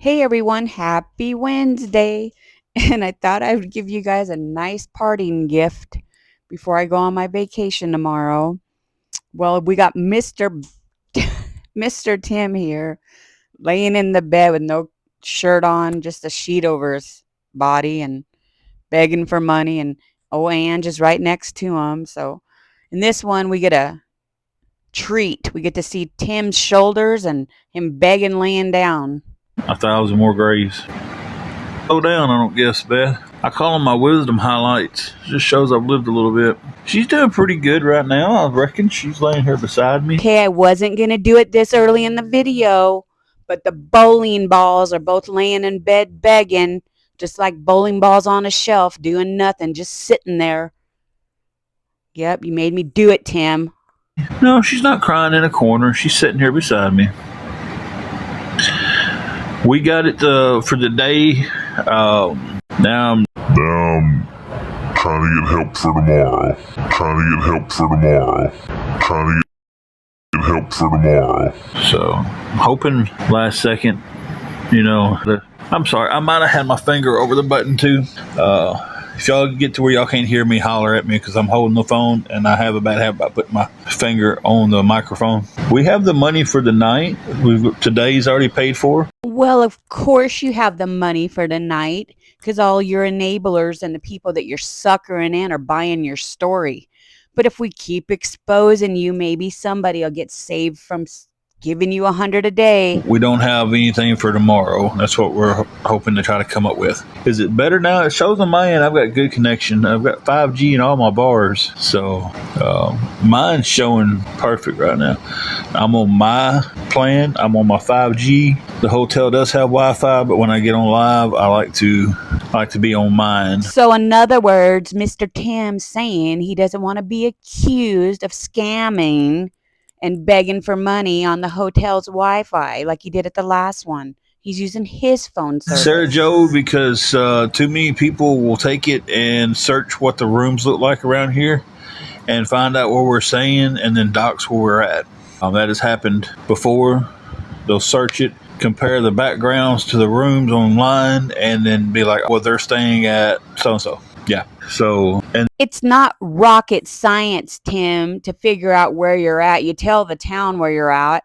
Hey everyone, happy Wednesday. And I thought I would give you guys a nice parting gift before I go on my vacation tomorrow. Well, we got Mr. Tim here laying in the bed with no shirt on, just a sheet over his body and begging for money, and Ange is right next to him. So in this one we get a treat. We get to see Tim's shoulders and him begging laying down. 1,000 more graves. Slow down, I don't guess, Beth. I call them my wisdom highlights. Just shows I've lived a little bit. She's doing pretty good right now. I reckon she's laying here beside me. Okay, I wasn't going to do it this early in the video, but the bowling balls are both laying in bed begging, just like bowling balls on a shelf, doing nothing, just sitting there. Yep, you made me do it, Tim. No, she's not crying in a corner. She's sitting here beside me. We got it for the day. Now I'm trying to get help for tomorrow. So I'm hoping last second, I'm sorry. I might have had my finger over the button too. If y'all get to where y'all can't hear me, holler at me because I'm holding the phone and I have a bad habit about putting my finger on the microphone. We have the money for the night. Today's already paid for. Well, of course you have the money for the night because all your enablers and the people that you're suckering in are buying your story. But if we keep exposing you, maybe somebody will get saved from giving you 100 a day. We don't have anything for tomorrow. That's what we're hoping to try to come up with. Is it better now? It shows on my end I've got good connection. I've got 5G in all my bars. So mine's showing perfect right now. I'm on my plan. I'm on my 5G. The hotel does have Wi-Fi, but when I get on live, I like to be on mine. So in other words, Mr. Tim's saying he doesn't want to be accused of scamming and begging for money on the hotel's Wi-Fi like he did at the last one. He's using his phone service. Sarah Joe, because too many people will take it and search what the rooms look like around here and find out what we're saying and then dox where we're at. That has happened before. They'll search it, compare the backgrounds to the rooms online, and then be like, well, they're staying at so-and-so. Yeah. So, and it's not rocket science, Tim, to figure out where you're at. You tell the town where you're at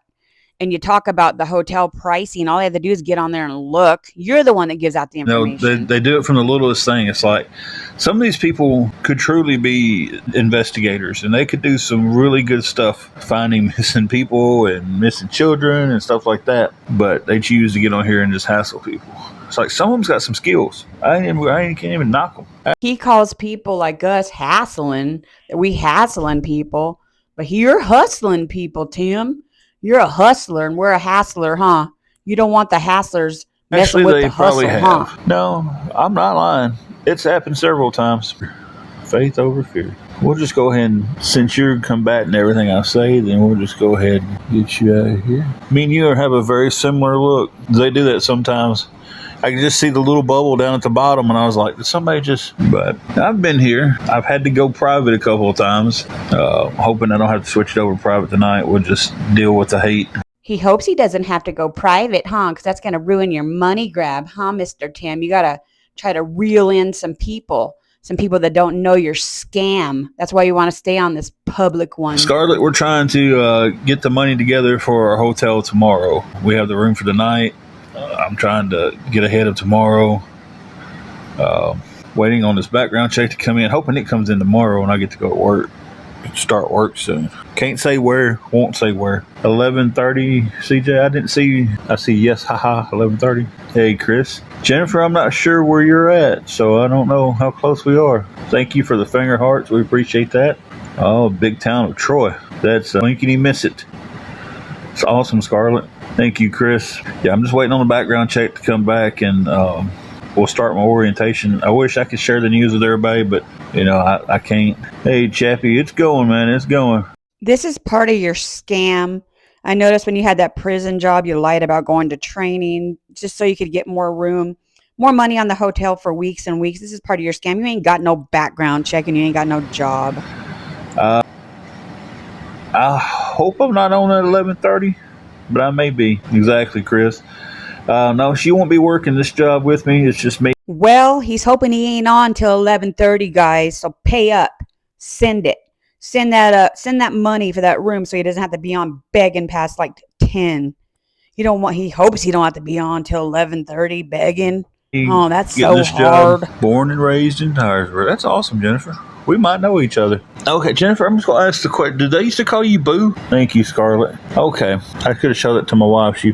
and you talk about the hotel pricing. All you have to do is get on there and look. You're the one that gives out the information. No, they do it from the littlest thing. It's like some of these people could truly be investigators and they could do some really good stuff finding missing people and missing children and stuff like that. But they choose to get on here and just hassle people. It's like some of them's got some skills. I can't even knock them. He calls people like us hassling. We hassling people. But you're hustling people, Tim. You're a hustler and we're a hassler, huh? You don't want the hasslers messing with the hustle, huh? No, I'm not lying. It's happened several times. Faith over fear. We'll just go ahead and, since you're combating everything I say, then we'll just go ahead and get you out of here. Me and you have a very similar look. They do that sometimes. I can just see the little bubble down at the bottom, and I was like, did somebody just... But I've been here. I've had to go private a couple of times. Hoping I don't have to switch it over private tonight. We'll just deal with the hate. He hopes he doesn't have to go private, huh? Because that's going to ruin your money grab, huh, Mr. Tim? You got to try to reel in some people that don't know your scam. That's why you want to stay on this public one. Scarlett, we're trying to get the money together for our hotel tomorrow. We have the room for the night. I'm trying to get ahead of tomorrow. Waiting on this background check to come in. Hoping it comes in tomorrow and I get to go to work. Start work soon. Can't say where. Won't say where. 11:30. CJ, I didn't see. I see yes. Haha. 11:30. Hey, Chris. Jennifer, I'm not sure where you're at, so I don't know how close we are. Thank you for the finger hearts. We appreciate that. Oh, big town of Troy. That's blinkety miss it. It's awesome, Scarlett. Thank you, Chris. Yeah, I'm just waiting on the background check to come back, and we'll start my orientation. I wish I could share the news with everybody, but, I can't. Hey, Chappie, it's going, man. It's going. This is part of your scam. I noticed when you had that prison job, you lied about going to training just so you could get more room, more money on the hotel for weeks and weeks. This is part of your scam. You ain't got no background check and you ain't got no job. I hope I'm not on at 11:30. But I may be. Exactly, Chris. No, she won't be working this job with me. It's just me. Well, he's hoping he ain't on till 11:30, guys. So pay up. Send it. Send that money for that room so he doesn't have to be on begging past like 10. He hopes he don't have to be on till 11:30 begging. Oh, that's Getting so this hard. job. Born and raised in Dyersburg. That's awesome, Jennifer. We might know each other. Okay, Jennifer, I'm just going to ask the question. Did they used to call you Boo? Thank you, Scarlett. Okay. I could have showed it to my wife. You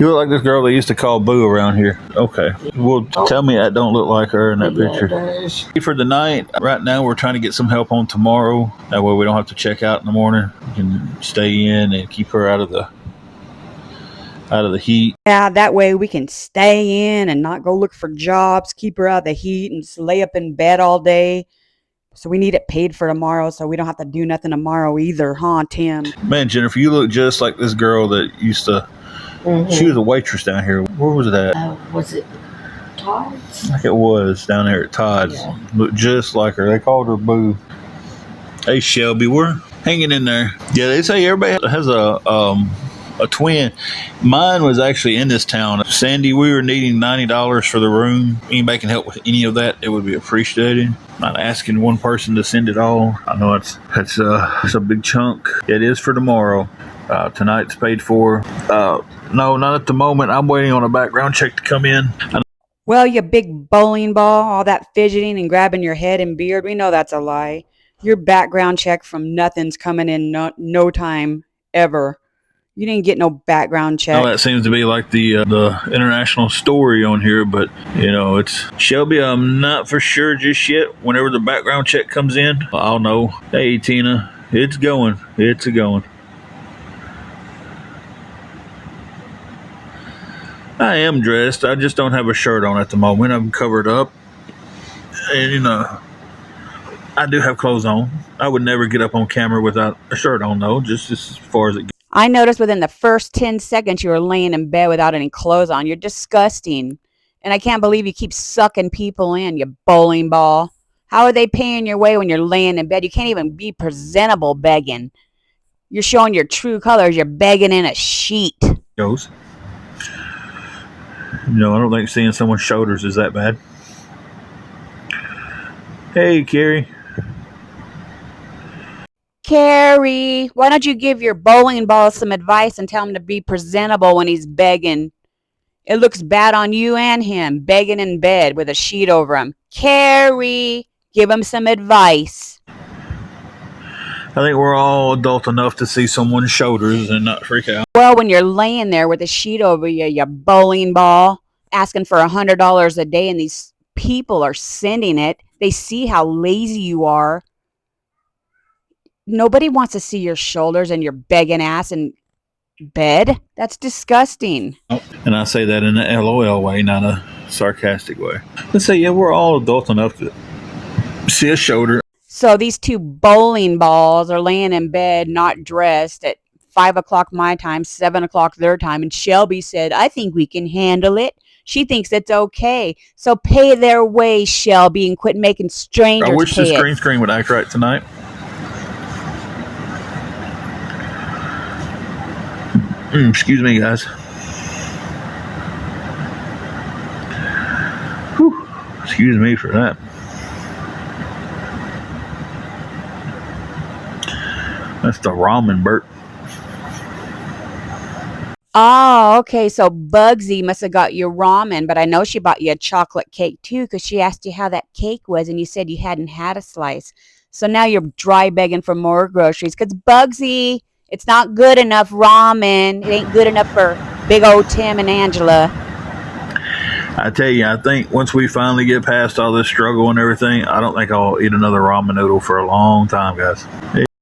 look like this girl they used to call Boo around here. Okay. Well, tell me that don't look like her in that picture. For the night, right now we're trying to get some help on tomorrow. That way we don't have to check out in the morning. We can stay in and keep her out of the heat. Yeah, that way we can stay in and not go look for jobs, keep her out of the heat, and just lay up in bed all day. So we need it paid for tomorrow, so we don't have to do nothing tomorrow either, huh, Tim? Man, Jennifer, you look just like this girl that used to. She was a waitress down here. Where was it at? Was it Todd's? I think it was down there at Todd's. Yeah. Looked just like her. They called her Boo. Hey, Shelby, we're hanging in there. Yeah, they say everybody has a twin. Mine was actually in this town. Sandy, we were needing $90 for the room. Anybody can help with any of that, it would be appreciated. Not asking one person to send it all. I know it's a big chunk. It is for tomorrow. Tonight's paid for. No, not at the moment. I'm waiting on a background check to come in. Well, you big bowling ball, all that fidgeting and grabbing your head and beard, we know that's a lie. Your background check from nothing's coming in no time ever. You didn't get no background check. Well, that seems to be like the international story on here, but it's Shelby. I'm not for sure just yet. Whenever the background check comes in, I'll know. Hey, Tina, it's going. It's going. I am dressed. I just don't have a shirt on at the moment. I'm covered up, and I do have clothes on. I would never get up on camera without a shirt on, though. Just as far as it goes. I noticed within the first 10 seconds you were laying in bed without any clothes on. You're disgusting. And I can't believe you keep sucking people in, you bowling ball. How are they paying your way when you're laying in bed? You can't even be presentable begging. You're showing your true colors. You're begging in a sheet. Goes. I don't think seeing someone's shoulders is that bad. Hey, Carrie. Carrie, why don't you give your bowling ball some advice and tell him to be presentable when he's begging? It looks bad on you and him, begging in bed with a sheet over him. Carrie, give him some advice. I think we're all adult enough to see someone's shoulders and not freak out. Well, when you're laying there with a sheet over you, you bowling ball, asking for $100 a day, and these people are sending it. They see how lazy you are. Nobody wants to see your shoulders and your begging ass in bed. That's disgusting. And I say that in an LOL way, not a sarcastic way. Let's say, yeah, we're all adult enough to see a shoulder. So these two bowling balls are laying in bed, not dressed, at 5 o'clock my time, 7 o'clock their time. And Shelby said, I think we can handle it. She thinks it's okay. So pay their way, Shelby, and quit making strangers pay it. I wish the green screen would act right tonight. Excuse me, guys. Whew. Excuse me for that. That's the ramen burp. Oh, okay. So Bugsy must have got you ramen, but I know she bought you a chocolate cake too because she asked you how that cake was and you said you hadn't had a slice. So now you're dry begging for more groceries because Bugsy, it's not good enough ramen. It ain't good enough for big old Tim and Angela. I tell you, I think once we finally get past all this struggle and everything, I don't think I'll eat another ramen noodle for a long time, guys.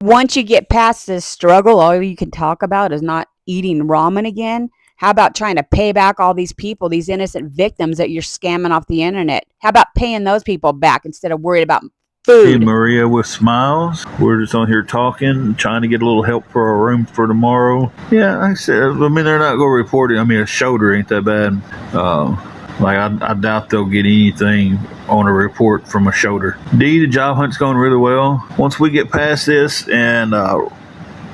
Once you get past this struggle, all you can talk about is not eating ramen again. How about trying to pay back all these people, these innocent victims that you're scamming off the internet? How about paying those people back instead of worried about food? Hey, Maria with smiles. We're just on here talking, trying to get a little help for our room for tomorrow. Yeah, like I said, they're not going to report it. I mean, a shoulder ain't that bad. I doubt they'll get anything on a report from a shoulder. D, the job hunt's going really well. Once we get past this and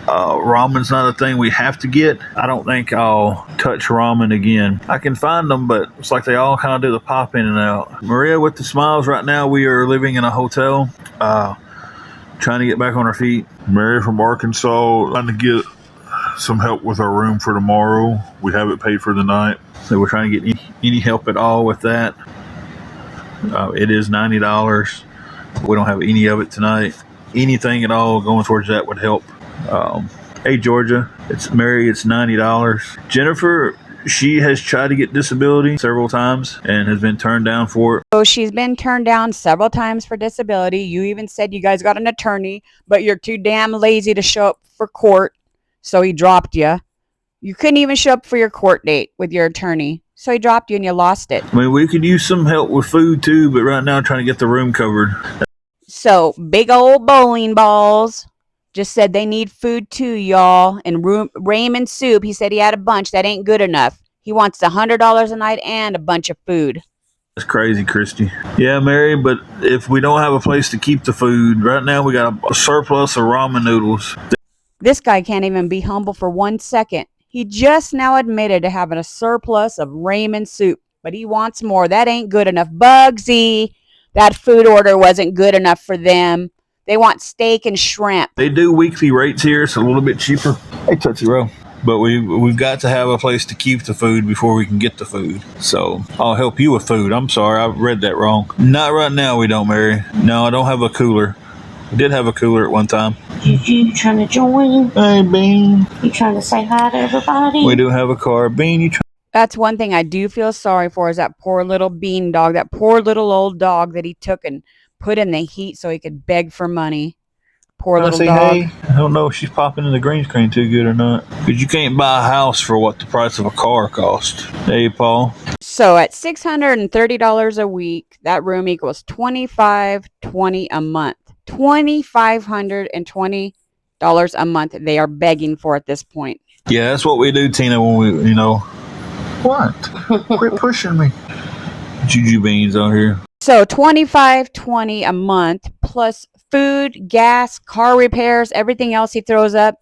Ramen's not a thing we have to get. I don't think I'll touch ramen again. I can find them, but it's like they all kind of do the pop in and out. Maria with the smiles. Right now we are living in a hotel, trying to get back on our feet. Mary from Arkansas, trying to get some help with our room for tomorrow. We have it paid for the night. So we're trying to get any help at all with that. It is $90. We don't have any of it tonight. Anything at all going towards that would help. Hey Georgia, it's Mary. It's $90. Jennifer, she has tried to get disability several times and has been turned down for it. So she's been turned down several times for disability. You even said you guys got an attorney, but you're too damn lazy to show up for court, so he dropped you. You couldn't even show up for your court date with your attorney, so he dropped you and you lost it. I mean, we could use some help with food too, but right now I'm trying to get the room covered. So big old bowling balls just said they need food too, y'all. And ramen soup, he said he had a bunch. That ain't good enough. He wants $100 a night and a bunch of food. That's crazy, Christy. Yeah, Mary, but if we don't have a place to keep the food, right now we got a surplus of ramen noodles. This guy can't even be humble for 1 second. He just now admitted to having a surplus of ramen soup, but he wants more. That ain't good enough. Bugsy, that food order wasn't good enough for them. They want steak and shrimp. They do weekly rates here. It's a little bit cheaper. Hey, Tootsie Roll. But we've got to have a place to keep the food before we can get the food. So I'll help you with food. I'm sorry, I read that wrong. Not right now, we don't, Mary. No, I don't have a cooler. I did have a cooler at one time. You trying to join? Hey, Bean. You trying to say hi to everybody? We do have a car. Bean, you That's one thing I do feel sorry for, is that poor little bean dog, that poor little old dog that he took and put in the heat so he could beg for money. Poor little dog. Hey, I don't know if she's popping in the green screen too good or not. Because you can't buy a house for what the price of a car costs. Hey, Paul. So at $630 a week, that room equals $2,520 a month. $2,520 a month they are begging for at this point. Yeah, that's what we do, Tina, when we, What? Quit pushing me. Juju Beans out here. So $2,520 a month plus food, gas, car repairs, everything else he throws up.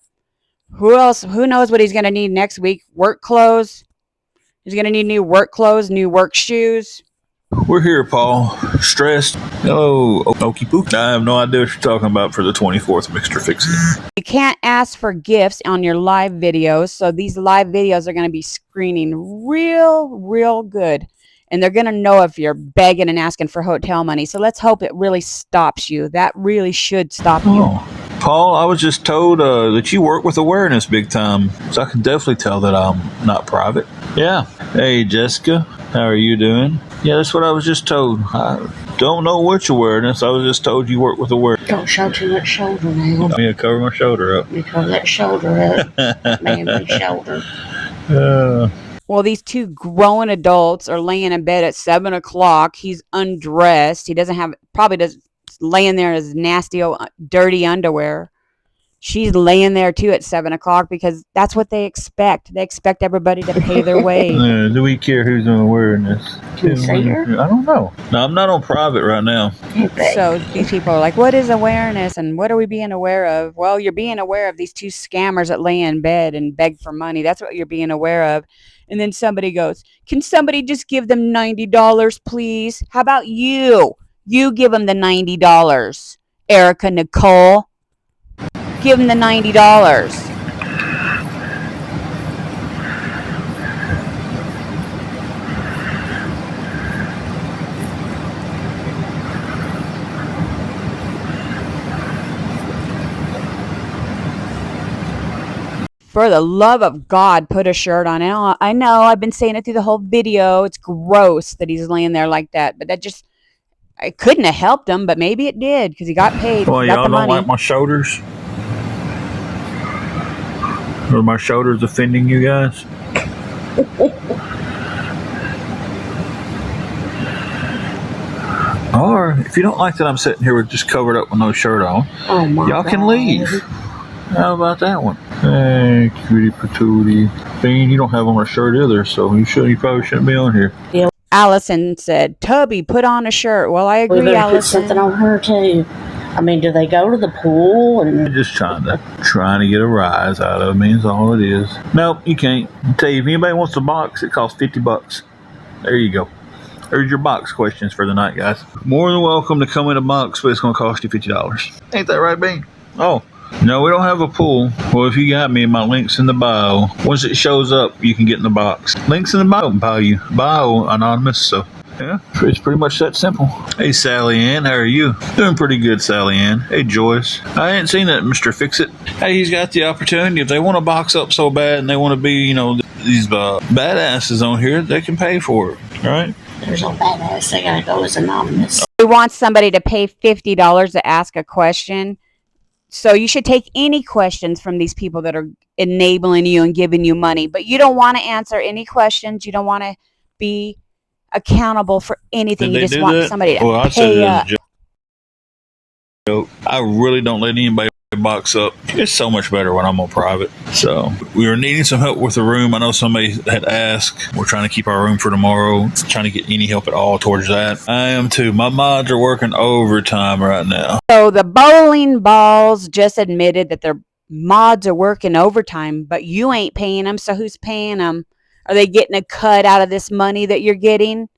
Who knows what he's going to need next week? Work clothes. He's going to need new work clothes, new work shoes. We're here, Paul. Stressed. Hello, Okie Pook. I have no idea what you're talking about for the 24th Mixture Fix It. You can't ask for gifts on your live videos, so these live videos are going to be screening real good. And they're going to know if you're begging and asking for hotel money. So let's hope it really stops you. That really should stop you. Oh. Paul, I was just told that you work with awareness big time. So I can definitely tell that I'm not private. Yeah. Hey, Jessica. How are you doing? Yeah, that's what I was just told. I don't know which awareness. I was just told you work with awareness. Don't show too much shoulder now. I'm going to cover my shoulder up. You cover that shoulder up. Manly shoulder. Well, these two grown adults are laying in bed at 7 o'clock. He's undressed. He probably does laying there in his nasty, dirty underwear. She's laying there too at 7 o'clock because that's what they expect. They expect everybody to pay their way. Do we care who's on awareness? Can you see her? I don't know. No, I'm not on private right now. So these people are like, what is awareness and what are we being aware of? Well, you're being aware of these two scammers that lay in bed and beg for money. That's what you're being aware of. And then somebody goes, can somebody just give them $90, please? How about you? You give them the $90. Erica Nicole. Give them the $90. For the love of God, put a shirt on. I know, I've been saying it through the whole video. It's gross that he's laying there like that. But I couldn't have helped him, but maybe it did because he got paid. Well, got y'all don't like my shoulders? Are my shoulders offending you guys? Or if you don't like that I'm sitting here with just covered up with no shirt on, y'all can leave. How about that one? Hey, cutie patootie. Bean, you don't have on a shirt either, so you probably shouldn't be on here. Allison said, Tubby, put on a shirt. Well, I agree, We better put Allison. something on her too. I mean, do they go to the pool and Just trying to get a rise out of me is all it is. Nope, you can't. I'll tell you, if anybody wants a box, it costs $50. There you go. There's your box questions for the night, guys. More than welcome to come in a box, but it's going to cost you $50. Ain't that right, Bean? Oh, no, we don't have a pool. Well, if you got me, my link's in the bio. Once it shows up, you can get in the box. Link's in the bio anonymous, so yeah, it's pretty much that simple. Hey, Sally Ann, how are you? Doing pretty good, Sally Ann. Hey, Joyce. I ain't seen that, Mr. Fix-It. Hey, he's got the opportunity. If they want to box up so bad and they want to be, these badasses on here, they can pay for it, right? there's no badass? They gotta go as anonymous. We want somebody to pay $50 to ask a question. So you should take any questions from these people that are enabling you and giving you money. But you don't want to answer any questions. You don't want to be accountable for anything. You just want somebody to pay up. I really don't let anybody box up. It's so much better when I'm on private. So we were needing some help with the room. I know somebody had asked. We're trying to keep our room for tomorrow. Trying to get any help at all towards that. I am too. My mods are working overtime right now. So the bowling balls just admitted that their mods are working overtime, but you ain't paying them. So who's paying them? Are they getting a cut out of this money that you're getting?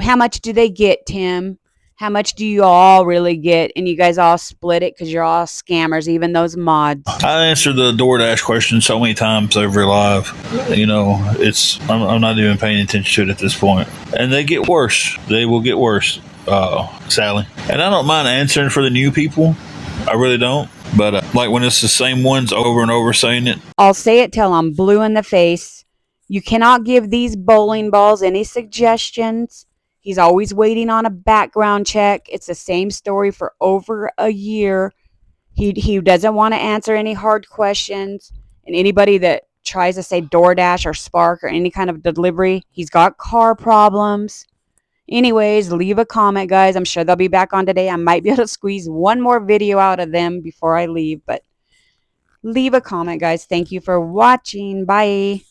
How much do they get, Tim? How much do you all really get? And you guys all split it because you're all scammers, even those mods. I answered the DoorDash question so many times over live. I'm not even paying attention to it at this point. And they get worse. They will get worse, Sally. And I don't mind answering for the new people. I really don't. But like when it's the same ones over and over saying it. I'll say it till I'm blue in the face. You cannot give these bowling balls any suggestions. He's always waiting on a background check. It's the same story for over a year. He doesn't want to answer any hard questions. And anybody that tries to say DoorDash or Spark or any kind of delivery, he's got car problems. Anyways, leave a comment, guys. I'm sure they'll be back on today. I might be able to squeeze one more video out of them before I leave. But leave a comment, guys. Thank you for watching. Bye.